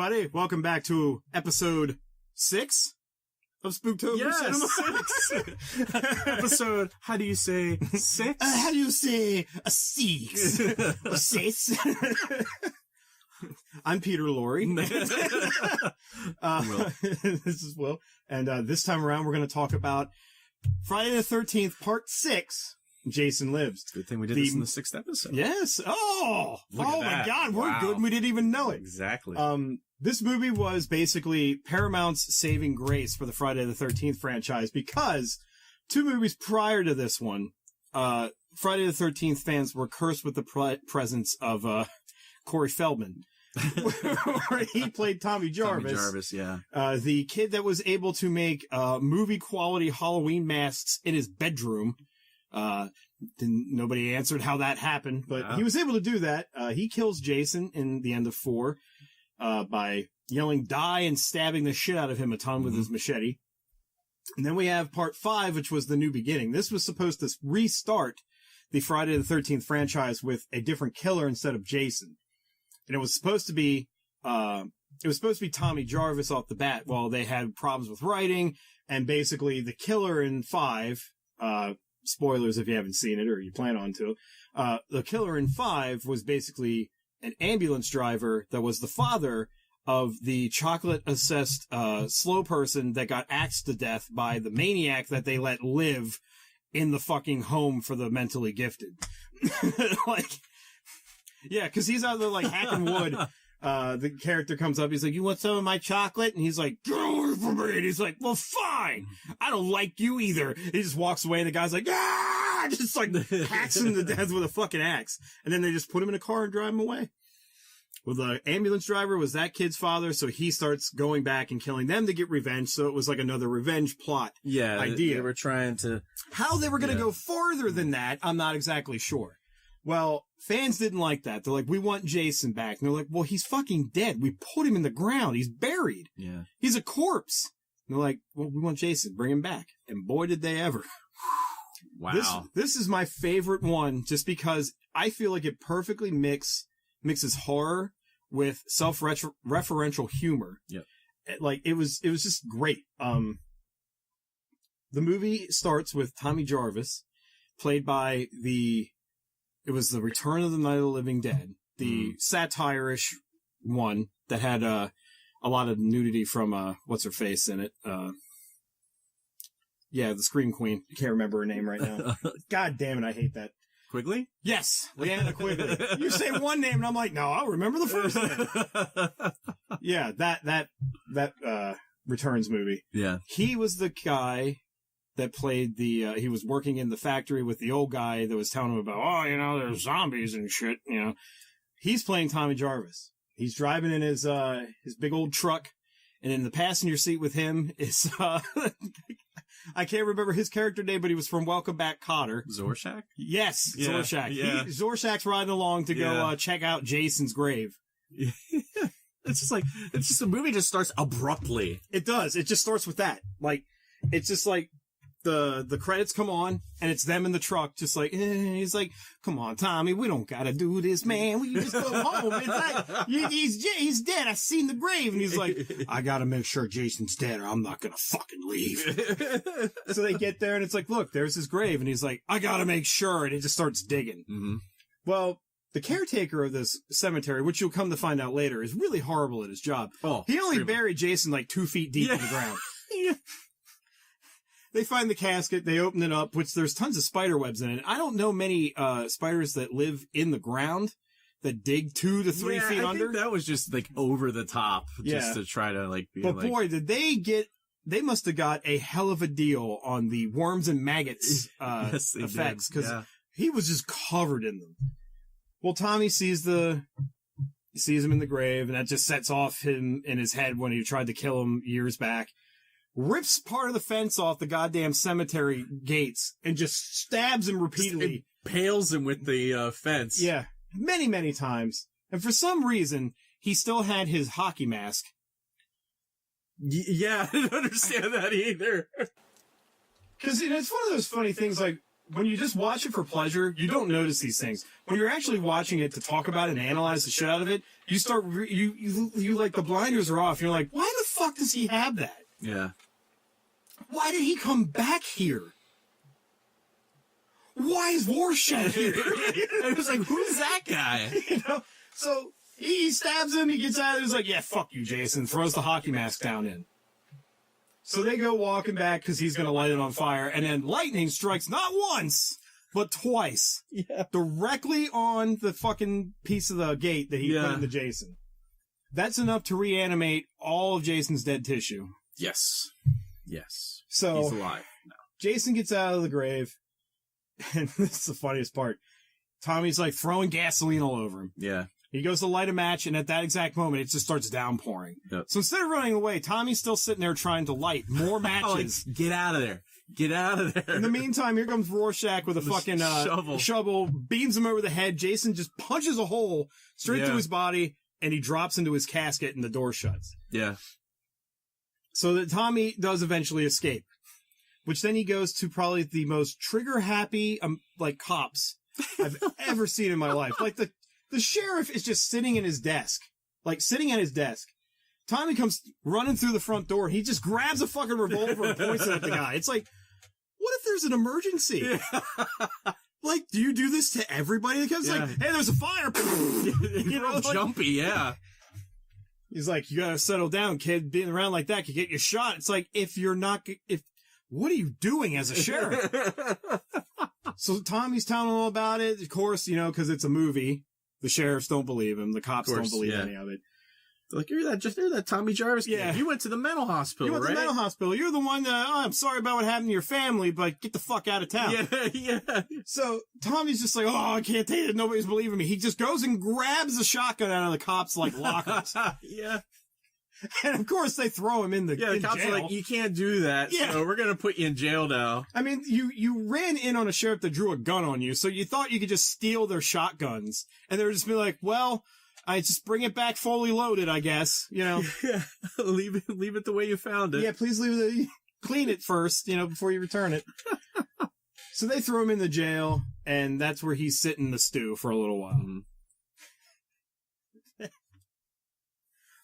everybody. Welcome back to episode 6 of Spooktober Cinema. 6. Episode, how do you say 6? How do you say a 6? A 6? I'm Peter Lorre. This is Will. And this time around, we're going to talk about Friday the 13th, Part 6. Jason Lives. Good thing we did this in the 6th episode. Yes. Oh my God. We're good. We didn't even know it. Exactly. This movie was basically Paramount's saving grace for the Friday the 13th franchise because 2 movies prior to this one, Friday the 13th fans were cursed with the presence of, Corey Feldman. Where he played Tommy Jarvis. Tommy Jarvis, yeah. The kid that was able to make, movie quality Halloween masks in his bedroom. Nobody answered how that happened, but he was able to do that. He kills Jason in the end of 4, by yelling die and stabbing the shit out of him a ton with his machete. And then we have part 5, which was the new beginning. This was supposed to restart the Friday the 13th franchise with a different killer instead of Jason. And it was supposed to be Tommy Jarvis off the bat while they had problems with writing, and basically the killer in 5, spoilers if you haven't seen it or you plan on to. The killer in 5 was basically an ambulance driver that was the father of the chocolate-obsessed slow person that got axed to death by the maniac that they let live in the fucking home for the mentally gifted. Yeah, because he's out there like hacking wood. The character comes up, he's like, you want some of my chocolate? And he's like, get away from me! And he's like, well, fine! I don't like you either! He just walks away, and the guy's like, ah! Just like hacks him to death with a fucking axe. And then they just put him in a car and drive him away. Well, the ambulance driver was that kid's father, so he starts going back and killing them to get revenge, so it was like another revenge plot idea. They were trying to... How they were gonna go farther than that, I'm not exactly sure. Well, fans didn't like that. They're like, we want Jason back. And they're like, well, he's fucking dead. We put him in the ground. He's buried. Yeah. He's a corpse. And they're like, well, we want Jason. Bring him back. And boy, did they ever. Wow. This is my favorite one just because I feel like it perfectly mixes horror with self-referential humor. Yep. Like, it was just great. The movie starts with Tommy Jarvis, played by it was the Return of the Night of the Living Dead, the satire-ish one that had a lot of nudity from what's her face in it. Yeah, the Scream Queen. I can't remember her name right now. God damn it, I hate that. Quigley? Yes, Leanna Quigley. You say one name, and I'm like, no, I'll remember the first name. Yeah, that Returns movie. Yeah, he was the guy that played he was working in the factory with the old guy that was telling him about, there's zombies and shit, He's playing Tommy Jarvis. He's driving in his big old truck, and in the passenger seat with him is, I can't remember his character name, but he was from Welcome Back, Kotter. Zorschak? Yes, yeah, Zorschak. Yeah. Zorschak's riding along to go, check out Jason's grave. It's just the movie just starts abruptly. It does. It just starts with that. Like, it's just like, the credits come on, and it's them in the truck, just like, he's like, come on, Tommy, we don't gotta do this, man. We just go home. It's like, he's dead. I seen the grave. And he's like, I gotta make sure Jason's dead, or I'm not gonna fucking leave. So they get there, and it's like, look, there's his grave. And he's like, I gotta make sure. And he just starts digging. Mm-hmm. Well, the caretaker of this cemetery, which you'll come to find out later, is really horrible at his job. Oh, he only buried Jason like 2 feet deep in the ground. Yeah. They find the casket, they open it up, which there's tons of spider webs in it. I don't know many spiders that live in the ground that dig 2 to 3 feet under. I think that was just like over the top, just to try to like be But boy, did they must have got a hell of a deal on the worms and maggots effects, because he was just covered in them. Well, Tommy sees him in the grave, and that just sets off him in his head when he tried to kill him years back. Rips part of the fence off the goddamn cemetery gates and just stabs him repeatedly. Impales him with the fence. Yeah, many, many times. And for some reason, he still had his hockey mask. Yeah, I didn't understand that either. Because it's one of those funny things, like, when you just watch it for pleasure, you don't notice these things. When you're actually watching it to talk about it and analyze the shit out of it, you start, you like, the blinders are off. You're like, why the fuck does he have that? Yeah. Why did he come back here? Why is Rorschach here? It was like, who's that guy? You know? So he stabs him, he gets out, he's like, yeah, fuck you, Jason, throws the hockey mask down in. So they go walking back because he's going to light it on fire, and then lightning strikes not once, but twice. Yeah. Directly on the fucking piece of the gate that he put into Jason. That's enough to reanimate all of Jason's dead tissue. Yes. Yes. So he's alive now. Jason gets out of the grave, and this is the funniest part. Tommy's like throwing gasoline all over him. Yeah. He goes to light a match, and at that exact moment, it just starts downpouring. Yep. So instead of running away, Tommy's still sitting there trying to light more matches. Like, get out of there. Get out of there. In the meantime, here comes Rorschach with a fucking shovel, beams him over the head. Jason just punches a hole straight through his body, and he drops into his casket, and the door shuts. Yeah. So that Tommy does eventually escape, which then he goes to probably the most trigger-happy, like, cops I've ever seen in my life. Like, the sheriff is just sitting in his desk. Like, sitting at his desk. Tommy comes running through the front door. He just grabs a fucking revolver and points it at the guy. It's like, what if there's an emergency? Yeah. Like, do you do this to everybody that comes? Like, hey, there's a fire. You know, jumpy, yeah. He's like, you gotta settle down, kid. Being around like that could get you shot. It's like, what are you doing as a sheriff? So Tommy's telling him all about it. Of course, you know, because it's a movie. The sheriffs don't believe him. The cops don't believe any of it. They're like, you're that Tommy Jarvis kid. Yeah. You went to the mental hospital, You went to the mental hospital. You're the one that, I'm sorry about what happened to your family, but get the fuck out of town. Yeah. So Tommy's just like, I can't take it. Nobody's believing me. He just goes and grabs the shotgun out of the cops' like lockers. Yeah. And of course they throw him in the the cops jail. are like, you can't do that. Yeah. So we're gonna put you in jail now. I mean, you ran in on a sheriff that drew a gun on you, so you thought you could just steal their shotguns, and they would just be like, well, I just bring it back fully loaded, I guess. You know, yeah. leave it the way you found it. Yeah, please clean it first, you know, before you return it. So they throw him in the jail, and that's where he's sitting in the stew for a little while. Mm-hmm.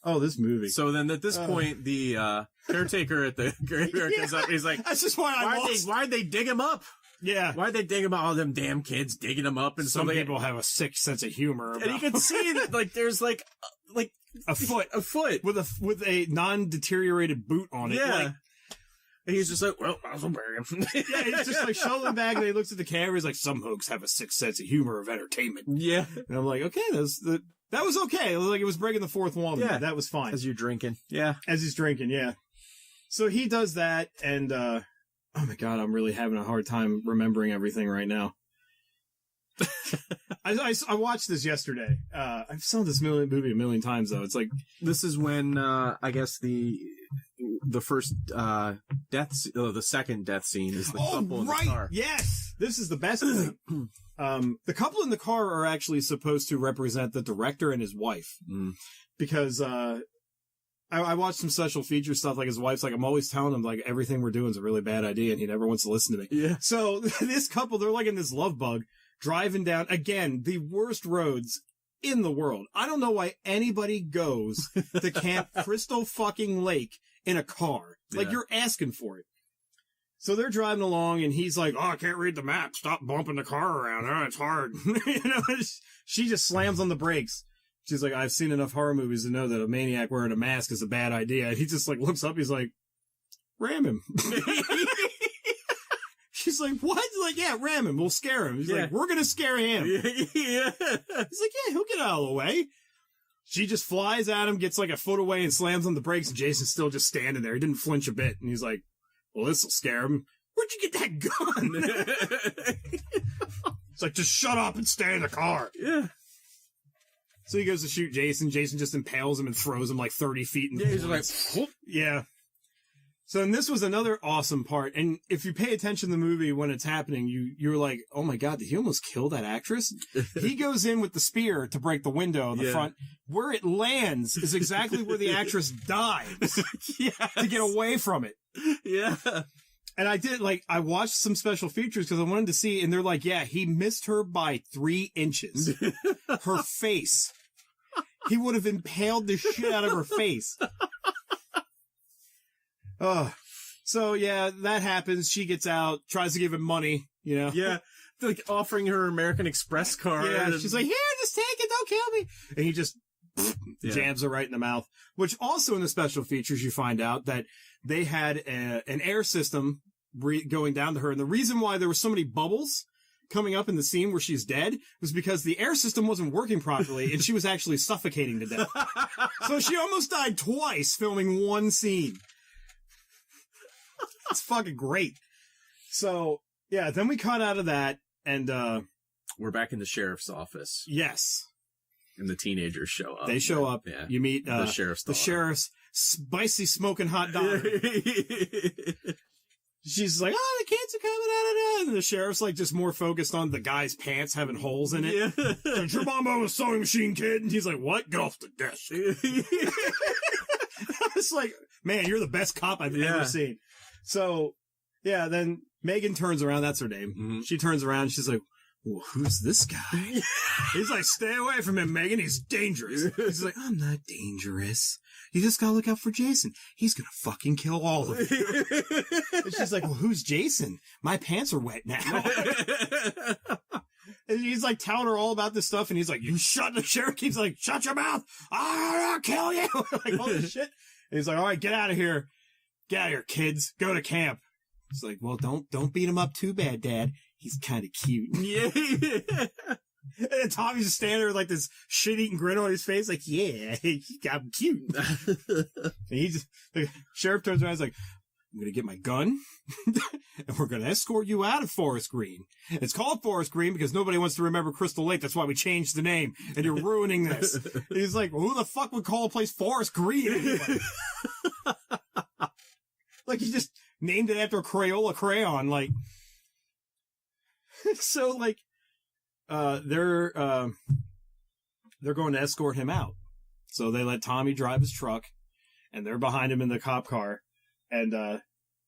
Oh, this movie. So then at this point, the caretaker at the graveyard comes up. He's like, that's just why why'd they dig him up? Yeah. Why'd they dig him up? All them damn kids digging him up. And some people have a sick sense of humor. And you can see that, like, there's like a foot with a non-deteriorated boot on it. Yeah. Like, and he's just like, well, I'll bury him. Yeah, he's just like shoveling back, and he looks at the camera. He's like, some folks have a sick sense of humor of entertainment. Yeah. And I'm like, okay, that was okay. It was like it was breaking the fourth wall. Yeah. That was fine. As you're drinking. Yeah. As he's drinking, yeah. So he does that, and, oh my God, I'm really having a hard time remembering everything right now. I watched this yesterday. I've saw this movie a million times, though. It's like... This is when, I guess the first, the second death scene is the couple in the car. Yes! This is the best thing. The couple in the car are actually supposed to represent the director and his wife. Mm. Because, I watched some special feature stuff, like his wife's like, I'm always telling him, like, everything we're doing is a really bad idea, and he never wants to listen to me. Yeah. So, this couple, they're like in this love bug, driving down, again, the worst roads in the world. I don't know why anybody goes to Camp Crystal fucking Lake in a car. Like, you're asking for it. So they're driving along, and he's like, I can't read the map. Stop bumping the car around. Oh, it's hard. You know, she just slams on the brakes. She's like, I've seen enough horror movies to know that a maniac wearing a mask is a bad idea. And he just like looks up. He's like, ram him. She's like, what? He's like, yeah, ram him. We'll scare him. He's like, we're going to scare him. Yeah. He's like, yeah, he'll get out of the way. She just flies at him, gets like a foot away and slams on the brakes. And Jason's still just standing there. He didn't flinch a bit. And he's like, well, this will scare him. Where'd you get that gun? It's like, just shut up and stay in the car. Yeah. So he goes to shoot Jason. Jason just impales him and throws him like 30 feet. He's like, whoop. Yeah. So, and this was another awesome part. And if you pay attention to the movie when it's happening, you're like, oh my God, did he almost kill that actress? He goes in with the spear to break the window in the front. Where it lands is exactly where the actress dives to get away from it. Yeah. And I watched some special features because I wanted to see, and they're like, yeah, he missed her by 3 inches. Her face. He would have impaled the shit out of her face. Oh. So, yeah, that happens. She gets out, tries to give him money, you know? Yeah. Like offering her American Express card. Yeah, she's like, here, just take it, don't kill me. And he just jams her right in the mouth. Which also in the special features, you find out that they had an air system going down to her. And the reason why there were so many bubbles coming up in the scene where she's dead was because the air system wasn't working properly and she was actually suffocating to death. So she almost died twice filming one scene. It's fucking great. So, yeah, then we cut out of that and we're back in the sheriff's office. Yes. And the teenagers show up. They show up. Yeah. You meet the sheriff's spicy smoking hot dog. She's like, oh, the kids are coming out. And the sheriff's like just more focused on the guy's pants having holes in it. Yeah. Like, your mom owns a sewing machine, kid. And he's like, what? Get off the desk. I was like, man, you're the best cop I've ever seen. So, yeah, then Megan turns around. That's her name. Mm-hmm. She turns around. And she's like, well, who's this guy? He's like, stay away from him, Megan. He's dangerous. He's like, I'm not dangerous. You just gotta look out for Jason. He's gonna fucking kill all of you. And she's like, well, who's Jason? My pants are wet now. And he's like telling her all about this stuff. And he's like, you shut the sheriff keeps like, shut your mouth. I'll kill you. Like all this shit. And he's like, all right, get out of here. Get out of here, kids. Go to camp. It's like, well, don't beat him up too bad, Dad. He's kind of cute. Yeah. And then Tommy's just standing there with like this shit-eating grin on his face, like, yeah, he got cute. And the sheriff turns around and is like, I'm going to get my gun, and we're going to escort you out of Forest Green. It's called Forest Green because nobody wants to remember Crystal Lake. That's why we changed the name, and you're ruining this. And he's like, well, who the fuck would call a place Forest Green anyway? Like, he just named it after a Crayola crayon, like. So, like, they're going to escort him out. So they let Tommy drive his truck, and they're behind him in the cop car. And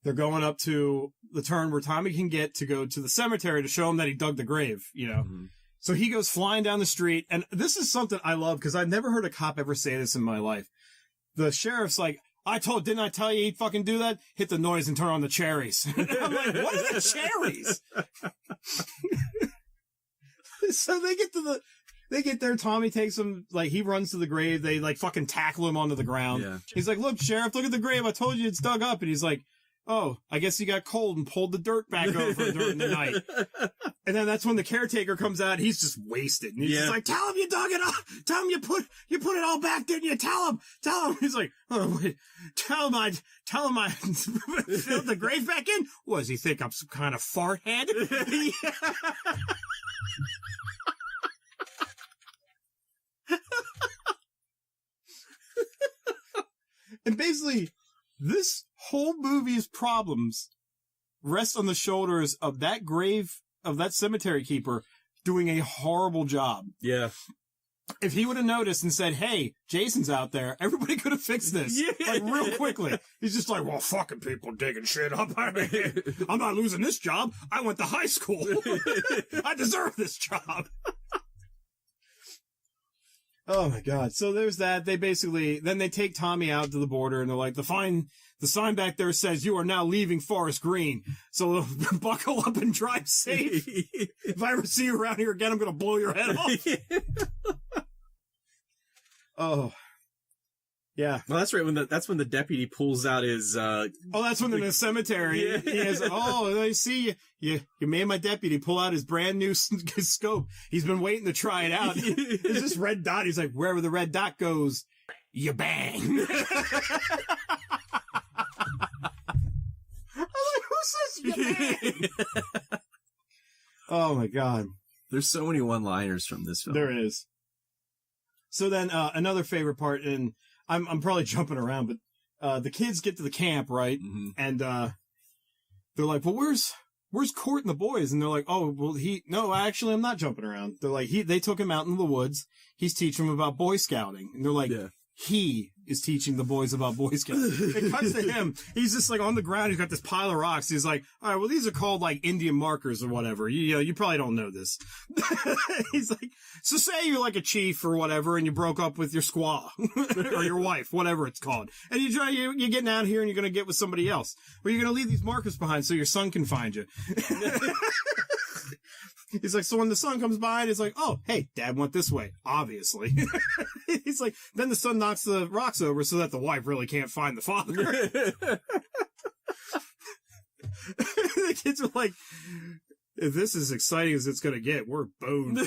they're going up to the turn where Tommy can get to go to the cemetery to show him that he dug the grave, you know. Mm-hmm. So he goes flying down the street, and this is something I love, because I've never heard a cop ever say this in my life. The sheriff's like, didn't I tell you he'd fucking do that? Hit the noise and turn on the cherries. And I'm like, what are the cherries? So they get there, Tommy takes him, like, he runs to the grave, they, like, fucking tackle him onto the ground. Yeah. He's like, look, Sheriff, look at the grave, I told you it's dug up. And he's like, oh, I guess he got cold and pulled the dirt back over during the night. And then that's when the caretaker comes out, he's just wasted. And he's just like, tell him you dug it up. Tell him you put it all back, didn't you? Tell him. He's like, oh, wait. Tell him I filled the grave back in? What, does he think I'm some kind of fart head? And basically, this whole movie's problems rest on the shoulders of that grave, of that cemetery keeper doing a horrible job. Yeah. If he would have noticed and said, hey, Jason's out there, everybody could have fixed this. Like, real quickly. He's just like, well, fucking people digging shit up. I'm not losing this job. I went to high school. I deserve this job. Oh my God. So there's that. Then they take Tommy out to the border and they're like, the sign back there says you are now leaving Forest Green. So buckle up and drive safe. If I ever see you around here again, I'm going to blow your head off. Oh. Yeah. Well, that's right. That's when the deputy pulls out his, that's when they're in the cemetery. Yeah. He has, I see you made my deputy pull out his brand new scope. He's been waiting to try it out. There's this red dot. He's like, wherever the red dot goes, you bang. I'm like, who says you bang? Oh my God. There's so many one-liners from this film. There is. So then, another favorite part, and I'm probably jumping around, but, the kids get to the camp, right? Mm-hmm. And, they're like, well, where's Court and the boys? And they're like, oh, well, no, actually, I'm not jumping around. They're like, they took him out into the woods. He's teaching them about Boy Scouting. And they're like, is teaching the boys about Boy Scouts. It cuts to him. He's just like on the ground. He's got this pile of rocks. He's like, all right, well, these are called like Indian markers or whatever. You probably don't know this. He's like, so say you're like a chief or whatever, and you broke up with your squaw or your wife, whatever it's called. And you're getting out here and you're going to get with somebody else. Or you're going to leave these markers behind so your son can find you. He's like, so when the son comes by, it's like, oh, hey, Dad went this way, obviously. He's like, then the son knocks the rocks over so that the wife really can't find the father. The kids are like, if this is exciting as it's going to get, we're boned.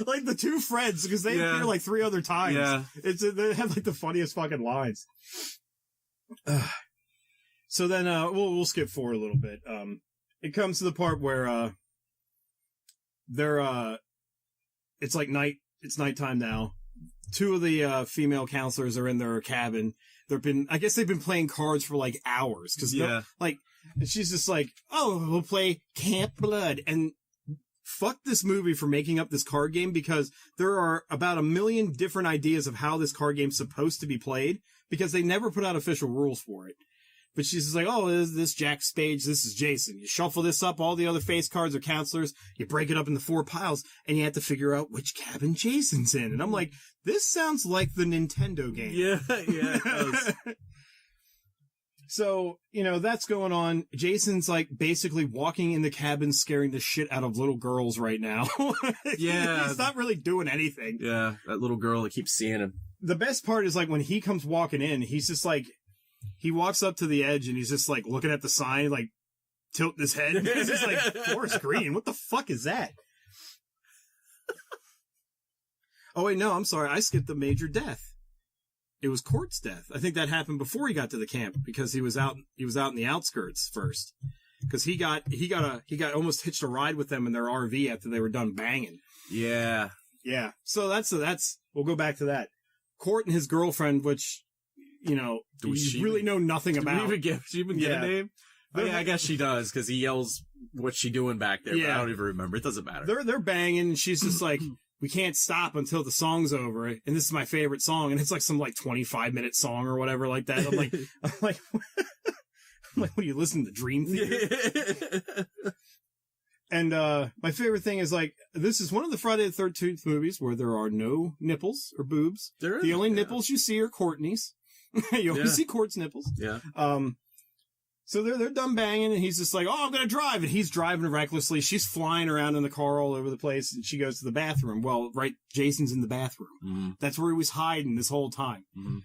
Like the two friends, because they appear like 3 other times. Yeah. They have like the funniest fucking lines. So then, we'll skip forward a little bit. It comes to the part where, it's like it's nighttime now. 2 of the, female counselors are in their cabin. I guess they've been playing cards for like hours. Cause she's just like, oh, we'll play Camp Blood. And fuck this movie for making up this card game, because there are about 1 million different ideas of how this card game's supposed to be played, because they never put out official rules for it. But she's just like, oh, this Jack Spades, this is Jason. You shuffle this up, all the other face cards are counselors, you break it up into 4 piles, and you have to figure out which cabin Jason's in. And I'm like, this sounds like the Nintendo game. Yeah, it does. So, that's going on. Jason's like basically walking in the cabin, scaring the shit out of little girls right now. Yeah. He's not really doing anything. Yeah, that little girl that keeps seeing him. The best part is like when he comes walking in, he's just like, he walks up to the edge and he's just like looking at the sign, like tilting his head. He's just like, Forest Green, what the fuck is that? Oh wait, no, I'm sorry. I skipped the major death. It was Court's death. I think that happened before he got to the camp, because he was out in the outskirts first. Because he got almost hitched a ride with them in their RV after they were done banging. Yeah. Yeah. So that's, we'll go back to that. Court and his girlfriend, which, we really know nothing about. She even get a name? Oh, yeah, I guess she does, because he yells, what's she doing back there? Yeah. But I don't even remember. It doesn't matter. They're banging, and she's just like, we can't stop until the song's over. And this is my favorite song. And it's like some like 25-minute song or whatever like that. I'm like, what are you listening to, Dream Theater? And my favorite thing is, like, this is one of the Friday the 13th movies where there are no nipples or boobs. The only nipples you see are Courtney's. You only see Court's nipples. Yeah. So they're done banging, and he's just like, oh, I'm gonna drive. And he's driving recklessly. She's flying around in the car all over the place, and she goes to the bathroom. Well, right, Jason's in the bathroom. Mm-hmm. That's where he was hiding this whole time. Mm-hmm.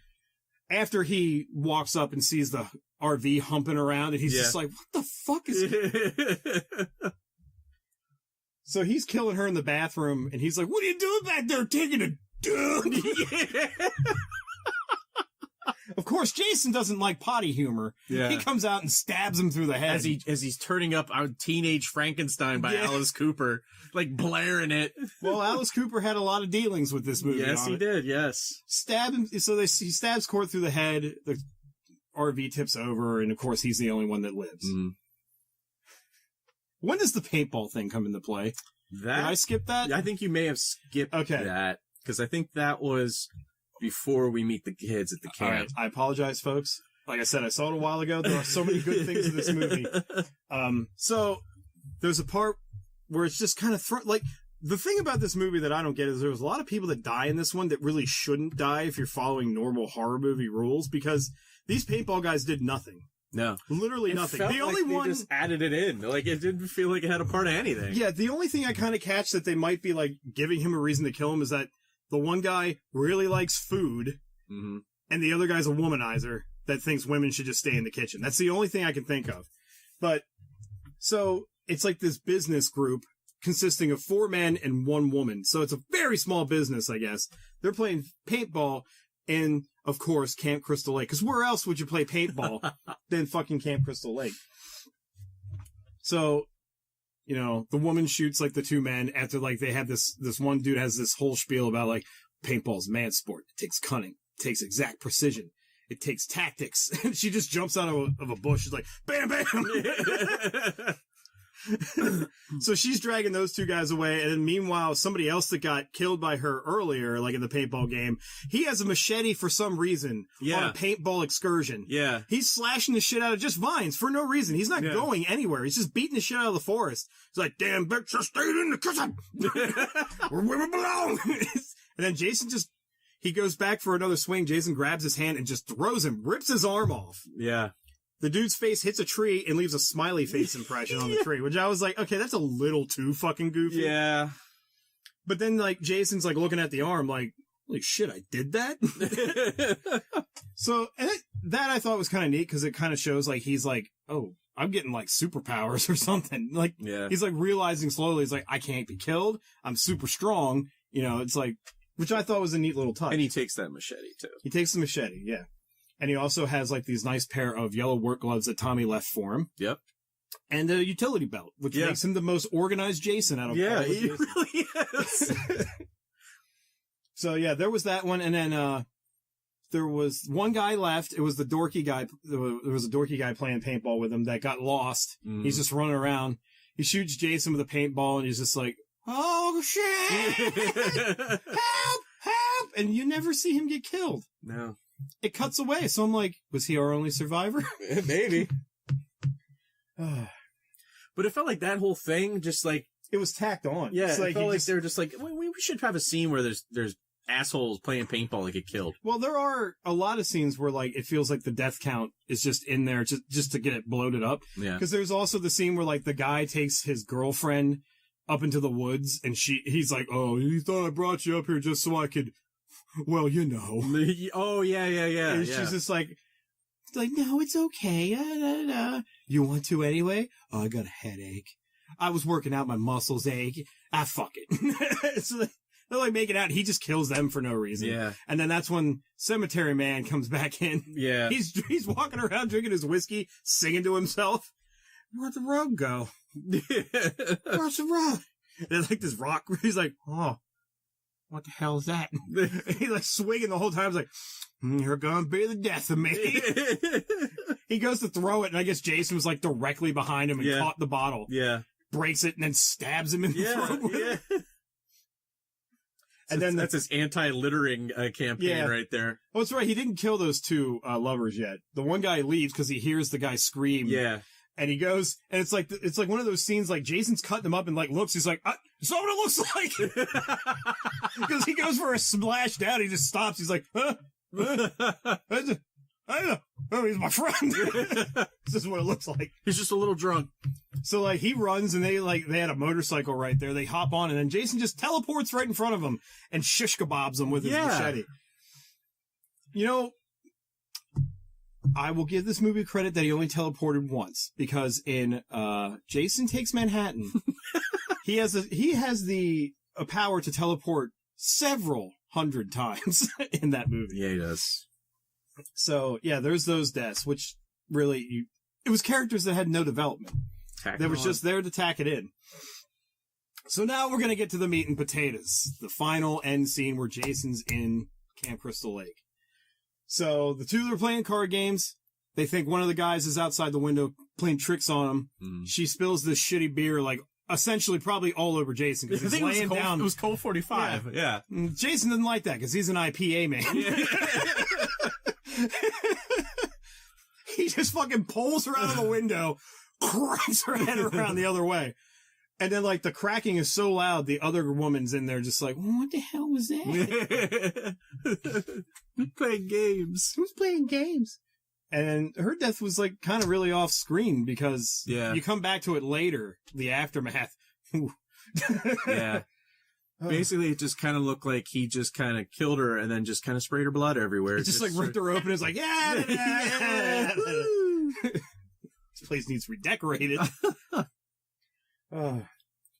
After he walks up and sees the RV humping around, and he's just like, what the fuck is it? So he's killing her in the bathroom, and he's like, what are you doing back there, taking a dump? Of course, Jason doesn't like potty humor. Yeah. He comes out and stabs him through the head. As he's turning up our Teenage Frankenstein by Alice Cooper, like blaring it. Well, Alice Cooper had a lot of dealings with this movie. Yes, he did, yes. Stab him. So he stabs Court through the head. The RV tips over, and of course, he's the only one that lives. Mm. When does the paintball thing come into play? Did I skip that? I think you may have skipped that, because I think that was before we meet the kids at the camp. All right. I apologize, folks. Like I said, I saw it a while ago. There are so many good things in this movie. So there's a part where it's just kind of like, the thing about this movie that I don't get is there's a lot of people that die in this one that really shouldn't die if you're following normal horror movie rules, because these paintball guys did nothing. No. Literally nothing. The only one just added it in. Like, it didn't feel like it had a part of anything. Yeah, the only thing I kind of catch that they might be like giving him a reason to kill him is that the one guy really likes food, mm-hmm. and the other guy's a womanizer that thinks women should just stay in the kitchen. That's the only thing I can think of. But, so, it's like this business group consisting of 4 men and 1 woman. So it's a very small business, I guess. They're playing paintball in, of course, Camp Crystal Lake. Because where else would you play paintball than fucking Camp Crystal Lake? So, the woman shoots like the 2 men after like they have this one dude has this whole spiel about like paintball's man sport. It takes cunning. It takes exact precision. It takes tactics. And she just jumps out of a bush. She's like, bam, bam. So she's dragging those two guys away, and then meanwhile, somebody else that got killed by her earlier, like in the paintball game, he has a machete for some reason on a paintball excursion. Yeah. He's slashing the shit out of just vines for no reason. He's not going anywhere. He's just beating the shit out of the forest. He's like, damn bitch, I stayed in the kitchen. Where women belong. And then Jason he goes back for another swing. Jason grabs his hand and just throws him, rips his arm off. Yeah. The dude's face hits a tree and leaves a smiley face impression on the tree, which I was like, okay, that's a little too fucking goofy. Yeah. But then, like, Jason's, like, looking at the arm, like shit, I did that? So, and that I thought was kind of neat, because it kind of shows, like, he's like, oh, I'm getting, like, superpowers or something. Like, he's, like, realizing slowly, he's like, I can't be killed. I'm super strong. You know, it's like, which I thought was a neat little touch. And he takes that machete, too. He takes the machete, yeah. And he also has, like, these nice pair of yellow work gloves that Tommy left for him. Yep. And a utility belt, which makes him the most organized Jason out of all of he Jason. really is. So, yeah, there was that one. And then there was one guy left. It was the dorky guy. There was a dorky guy playing paintball with him that got lost. He's just running around. He shoots Jason with a paintball, and he's just like, oh, shit! Help! Help! And you never see him get killed. No. It cuts away, so I'm like, was he our only survivor? Maybe. But it felt like that whole thing just like... It was tacked on. Yeah, it's it felt like they were just like, we should have a scene where there's assholes playing paintball that get killed. Well, there are a lot of scenes where, like, it feels like the death count is just in there just to get it bloated up. Yeah. Because there's also the scene where, like, the guy takes his girlfriend up into the woods, and he's like, oh, you thought I brought you up here just so I could... Well, you know. Oh, yeah. And she's just like, no, it's okay. You want to anyway? Oh, I got a headache. I was working out, my muscles ache. Fuck it. So they're like making out. He just kills them for no reason. Yeah. And then that's when Cemetery Man comes back in. Yeah. He's walking around drinking his whiskey, singing to himself. Where'd the rug go? Where's the rug? And there's like this rock. He's like, oh. What the hell is that? He's like swinging the whole time. He's like, you're gonna be the death of me. He goes to throw it, and I guess Jason was like directly behind him and caught the bottle. Yeah. Breaks it and then stabs him in the throat with it. And then that's his anti-littering campaign right there. Oh, that's right. He didn't kill those two lovers yet. The one guy leaves because he hears the guy scream. Yeah. And he goes, and it's like one of those scenes, like Jason's cutting him up and like looks, he's like, is that what it looks like? Because he goes for a splash down, he just stops, he's like, I don't know. Oh, he's my friend. This is what it looks like. He's just a little drunk. So like he runs and they had a motorcycle right there. They hop on and then Jason just teleports right in front of him and shish kebabs him with his machete. You know, I will give this movie credit that he only teleported once, because in Jason Takes Manhattan, he has the power to teleport several hundred times in that movie. Yeah, he does. So yeah, there's those deaths, which really it was characters that had no development. That was just there to tack it in. So now we're gonna get to the meat and potatoes, the final end scene where Jason's in Camp Crystal Lake. So the two that are playing card games, they think one of the guys is outside the window playing tricks on them. She spills this shitty beer, like essentially probably all over Jason because he's laying down. It was Colt 45. Yeah. Jason didn't like that because he's an IPA man. He just fucking pulls her out of the window, cracks her head around the other way. And then, like, the cracking is so loud, the other woman's in there just like, what the hell was that? Who's playing games? Who's playing games? And her death was, like, kind of really off screen because you come back to it later, the aftermath. Yeah. Basically, it just kind of looked like he just kind of killed her and then just kind of sprayed her blood everywhere. It just like ripped her open. It's like, yeah. This place needs redecorated.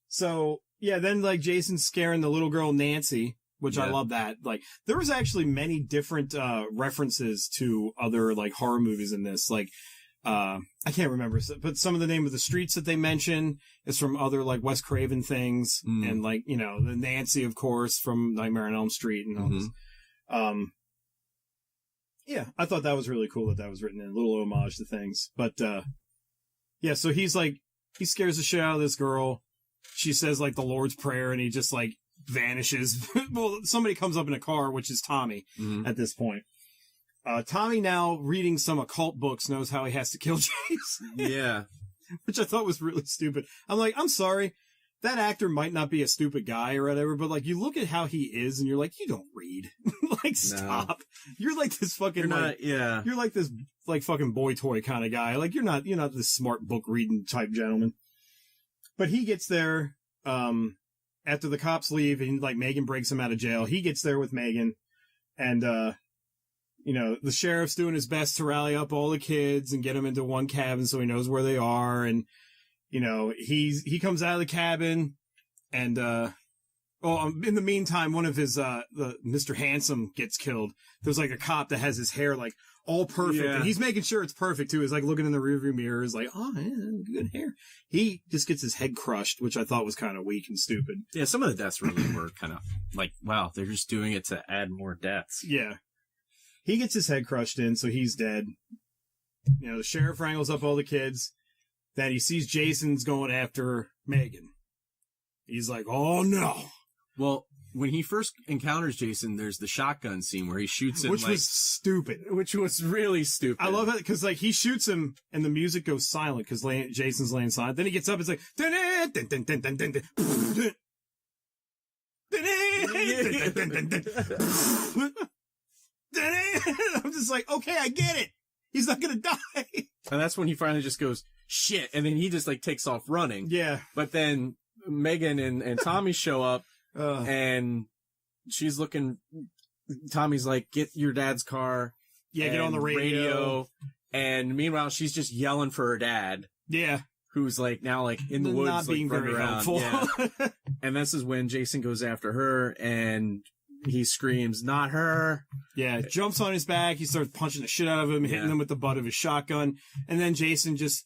So, yeah, then, like, Jason's scaring the little girl Nancy, which I love that. Like, there was actually many different references to other, like, horror movies in this. Like, I can't remember, but some of the name of the streets that they mention is from other, like, Wes Craven things. And, like, you know, the Nancy, of course, from Nightmare on Elm Street and all this. Yeah, I thought that was really cool that was written in. A little homage to things. But, yeah, so he's, like, he scares the shit out of this girl. She says, like, the Lord's Prayer, and he just, like, vanishes. Well, somebody comes up in a car, which is Tommy at this point. Tommy, now reading some occult books, knows how he has to kill Jason. Yeah. Which I thought was really stupid. I'm like, I'm sorry. That actor might not be a stupid guy or whatever, but, like, you look at how he is, and you're like, you don't read. Like, stop. No. You're like this fucking, you're like this, like, fucking boy toy kind of guy. Like, you're not this smart book reading type gentleman. But he gets there, after the cops leave, and, like, Megan breaks him out of jail. He gets there with Megan, and, you know, the sheriff's doing his best to rally up all the kids and get them into one cabin so he knows where they are, and, you know, he comes out of the cabin, and, in the meantime, one of his, Mr. Handsome gets killed. There's, like, a cop that has his hair, like, all perfect, and he's making sure it's perfect, too. He's, like, looking in the rearview mirror, is like, oh, man, good hair. He just gets his head crushed, which I thought was kind of weak and stupid. Yeah, some of the deaths really were kind of, like, wow, they're just doing it to add more deaths. Yeah. He gets his head crushed in, so he's dead. You know, the sheriff wrangles up all the kids. Then he sees Jason's going after Megan. He's like, oh, no. Well, when he first encounters Jason, there's the shotgun scene where he shoots him. Which was stupid. Which was really stupid. I love it because, like, he shoots him and the music goes silent because Jason's laying silent. Then he gets up, it's like, I'm just like, okay, I get it. He's not gonna die. And that's when he finally just goes, shit. And then he just, like, takes off running. Yeah. But then Megan and Tommy show up. And she's looking, Tommy's like, get your dad's car. Yeah, get on the radio. And meanwhile, she's just yelling for her dad. Yeah. Who's like now like in the woods, not being like, very around. helpful. Yeah. And this is when Jason goes after her and he screams, not her. Yeah, jumps on his back. He starts punching the shit out of him, hitting him with the butt of his shotgun. And then Jason just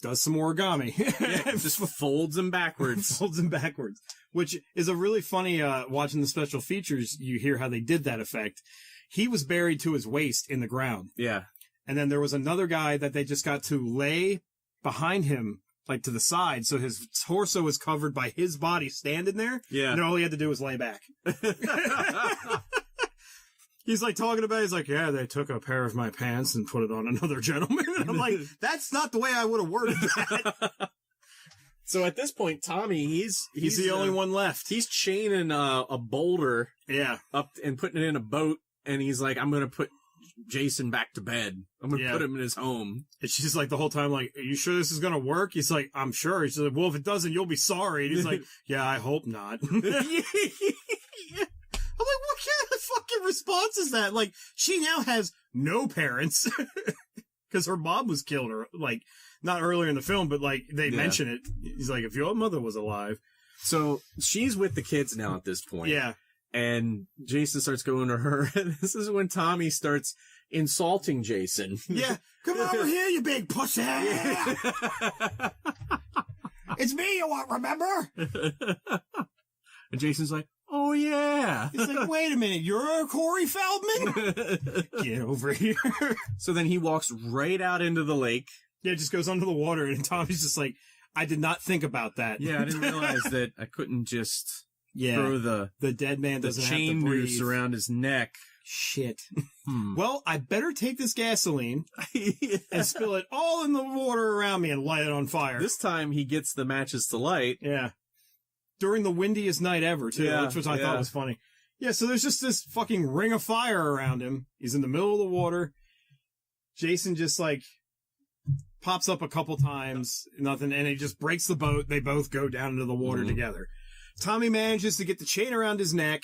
does some origami. Yeah, just folds him backwards. Folds him backwards. Which is a really funny, watching the special features, you hear how they did that effect. He was buried to his waist in the ground. Yeah. And then there was another guy that they just got to lay behind him, like to the side, so his torso was covered by his body standing there. Yeah. And all he had to do was lay back. He's like talking about it, he's like, yeah, they took a pair of my pants and put it on another gentleman. And I'm like, that's not the way I would have worded that. So at this point, Tommy, he's the only one left. He's chaining a boulder up and putting it in a boat, and he's like, I'm going to put Jason back to bed. I'm going to put him in his home. And she's like the whole time like, are you sure this is going to work? He's like, I'm sure. She's like, well, if it doesn't, you'll be sorry. And he's like, yeah, I hope not. I'm like, what kind of fucking response is that? Like, she now has no parents because her mom was killed, or like, not earlier in the film, but like they mention it. He's like, if your mother was alive. So she's with the kids now at this point. Yeah. And Jason starts going to her. And this is when Tommy starts insulting Jason. Yeah. Come over here, you big pussy. Yeah. It's me you want, remember? And Jason's like, oh, yeah. He's like, wait a minute, you're Corey Feldman? Get over here. So then he walks right out into the lake. Yeah, it just goes under the water, and Tommy's just like, I did not think about that. Yeah, I didn't realize that I couldn't just throw the dead man doesn't chain have to breathe. noose around his neck. Shit. Well, I better take this gasoline and spill it all in the water around me and light it on fire. This time he gets the matches to light. Yeah. During the windiest night ever, too, which I thought was funny. Yeah, so there's just this fucking ring of fire around him. He's in the middle of the water. Jason just, like, pops up a couple times, nothing, and he just breaks the boat. They both go down into the water together. Tommy manages to get the chain around his neck,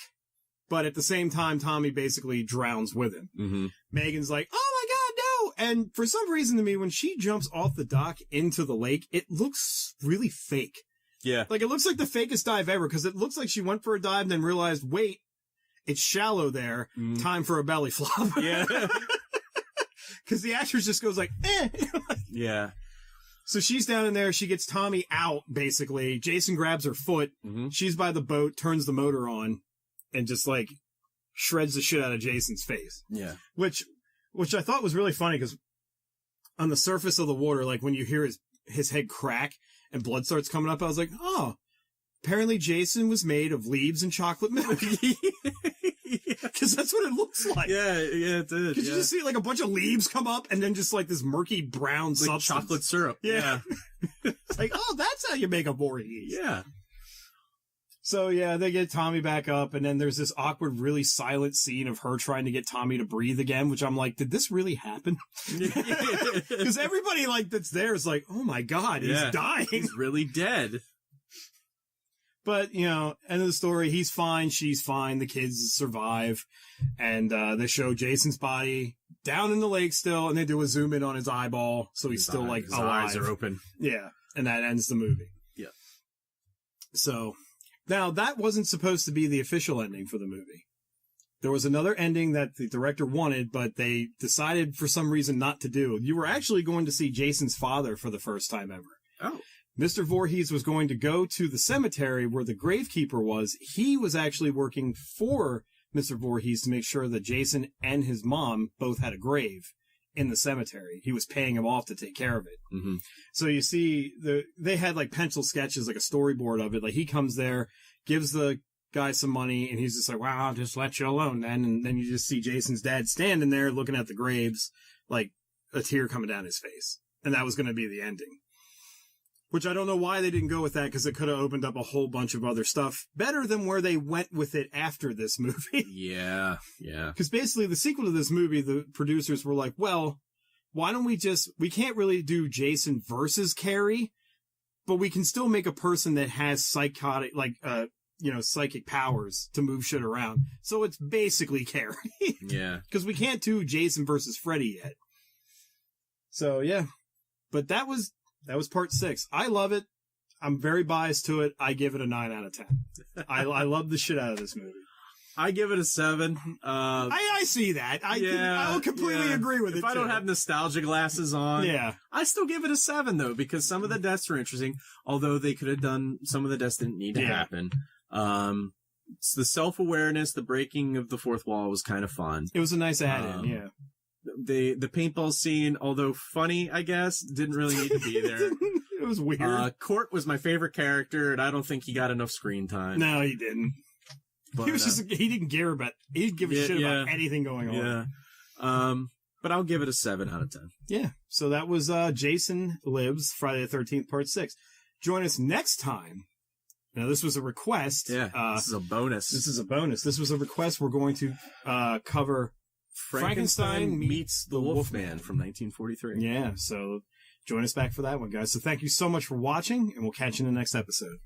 but at the same time, Tommy basically drowns with him. Megan's like, oh my God, no! And for some reason to me, when she jumps off the dock into the lake, it looks really fake. Yeah. Like, it looks like the fakest dive ever, because it looks like she went for a dive and then realized, wait, it's shallow there. Time for a belly flop. Yeah. Because the actress just goes like, eh. Yeah. So she's down in there. She gets Tommy out, basically. Jason grabs her foot. She's by the boat, turns the motor on, and just, like, shreds the shit out of Jason's face. Yeah. Which I thought was really funny, because on the surface of the water, like, when you hear his head crack and blood starts coming up. I was like, oh, apparently Jason was made of leaves and chocolate milk. Because that's what it looks like. Yeah, it did. Because you just see like a bunch of leaves come up and then just like this murky brown like substance. chocolate syrup. Yeah. It's like, oh, that's how you make a Voorhees. Yeah. So yeah, they get Tommy back up, and then there's this awkward, really silent scene of her trying to get Tommy to breathe again, which I'm like, did this really happen? Because everybody like that's there is like, oh my god, he's dying. He's really dead. But, you know, end of the story, he's fine, she's fine, the kids survive, and they show Jason's body down in the lake still, and they do a zoom in on his eyeball, so he's still like alive. His eyes are open. Yeah, and that ends the movie. Yeah. So, now that wasn't supposed to be the official ending for the movie. There was another ending that the director wanted, but they decided for some reason not to do. You were actually going to see Jason's father for the first time ever. Oh. Mr. Voorhees was going to go to the cemetery where the gravekeeper was. He was actually working for Mr. Voorhees to make sure that Jason and his mom both had a grave in the cemetery. He was paying him off to take care of it. Mm-hmm. So you see, they had like pencil sketches, like a storyboard of it. Like he comes there, gives the guy some money, and he's just like, wow, I'll just let you alone then. And then you just see Jason's dad standing there looking at the graves, like a tear coming down his face. And that was going to be the ending. Which I don't know why they didn't go with that, because it could have opened up a whole bunch of other stuff better than where they went with it after this movie. Yeah. Because basically the sequel to this movie, the producers were like, well, why don't we can't really do Jason versus Carrie, but we can still make a person that has psychotic, psychic powers to move shit around. So it's basically Carrie. Yeah. Because we can't do Jason versus Freddy yet. So yeah. But that was part 6. I love it. I'm very biased to it. I give it a 9 out of 10. I love the shit out of this movie. I give it a 7. I see that. I'll completely agree with it. If I don't have nostalgia glasses on, I still give it a 7 though, because some of the deaths are interesting. Although they could have done, some of the deaths didn't need to happen. It's the self-awareness, the breaking of the fourth wall was kind of fun. It was a nice add-in, yeah. The paintball scene, although funny, I guess, didn't really need to be there. It was weird. Court was my favorite character, and I don't think he got enough screen time. No, he didn't. But, he was he didn't care about, he didn't give a shit about anything going on. Yeah. But I'll give it a 7 out of 10. Yeah. So that was Jason Lives, Friday the 13th, Part 6. Join us next time. Now, this was a request. Yeah, this is a bonus. This is a bonus. This was a request. We're going to cover Frankenstein meets the Wolfman from 1943. Yeah, so join us back for that one, guys. So thank you so much for watching, and we'll catch you in the next episode.